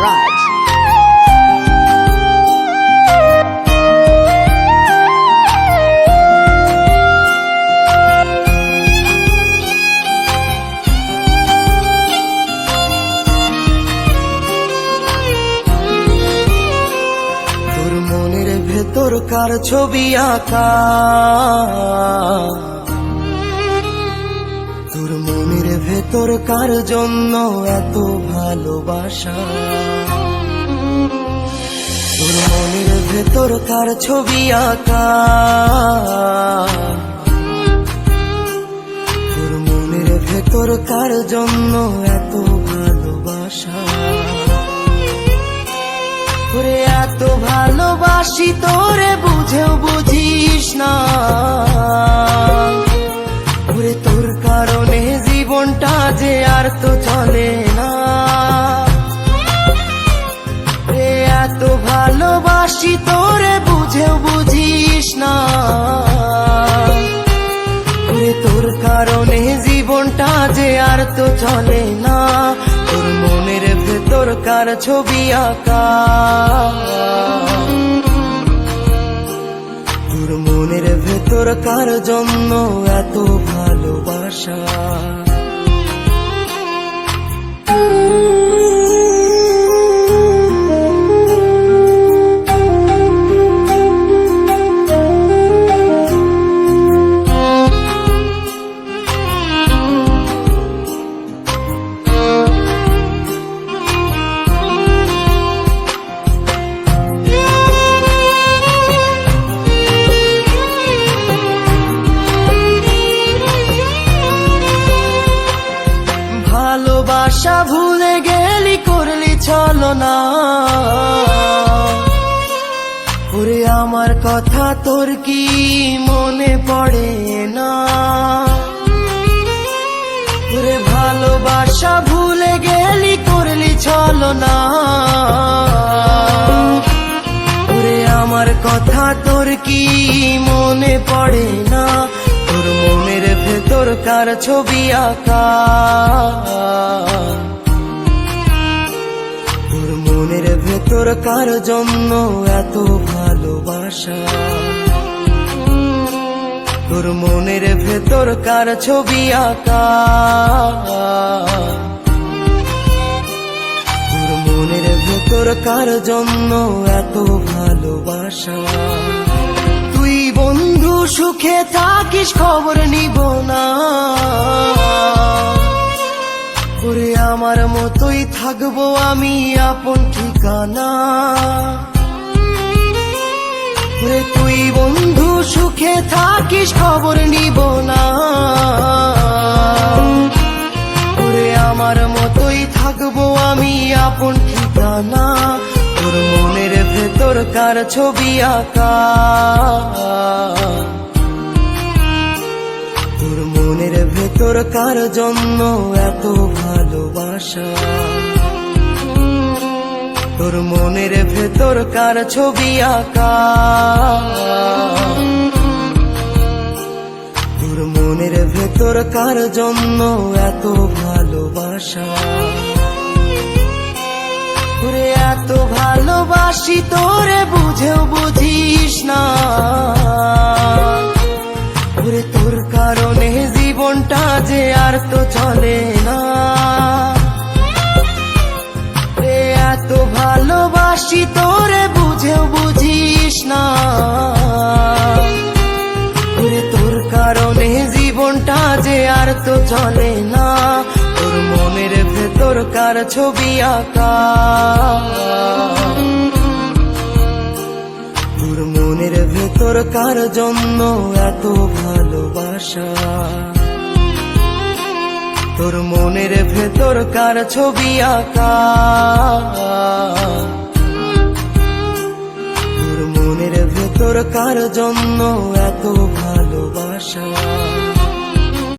Raj. তোর মনের ভেতর কার ছবি আঁকা, তোর মনের ভেতর কার জন্য এত ভালোবাসা, তোর মনের ভেতর কার ছবি আঁকা, তোর মনের ভেতর কার জন্য এত ভালোবাসা। ওরে এত ভালোবাসি তোরে বুঝেও বুঝিস না, ওরে তোর কারণে জীবনটা যে আর তো চলে না। ওরে এত ভালোবাসি তোরে বুঝেও বুঝিস না, ওরে তোর কারণে জীবনটা যে আর তো চলে না। তোর মনের ভেতর কার ছবি আঁকা, তোর মনের ভেতর কার জন্য এত ভালোবাসা। ভালোবাসা ভুলে গেলি করলি ছলনা, ওরে আমার কথা তোর কি মনে পড়ে না। ওরে ভালোবাসা ভুলে গেলি করলি ছলনা, ওরে আমার কথা তোর কি মনে পড়ে না। তোর মনের ভেতর কার ছবি আঁকা, তোর মনের ভেতর কার জন্য এত ভালোবাসা, তোর মনের ভেতর কার ছবি আঁকা, তোর মনের ভেতর কার জন্য এত ভালোবাসা। তুই বন্ধু সুখে থাকিস খবর নিব না, ওরে আমার মতোই থাকবো আমি আপন ঠিকানা। ওরে তুই বন্ধু সুখে থাকিস খবর নিব না, ওরে আমার মতোই থাকবো আমি আপন ঠিকানা। তোর মনের ভেতর কার ছবি আঁকা, তোর মনের ভেতর কার জন্য এত ভালোবাসা, তোর মনের ভেতর কার ছবি আঁকা, তোর মনের ভেতর কার জন্য এত ভালোবাসা। ওরে এত ভালোবাসি তোরে বুঝেও বুঝিস না, ওরে তোর কারণে জীবনটা যে আর তো চলে না। ওরে এত ভালোবাসি তোরে বুঝেও বুঝিস না, ওরে তোর কারণে জীবনটা যে আর তো চলে না। তোর মনের ভেতর কার ছবি আঁকা, তোর মনের ভেতর কার জন্য এত ভালোবাসা, তোর মনের ভেতর কার ছবি আঁকা, তোর মনের ভেতর কার জন্য এত ভালোবাসা।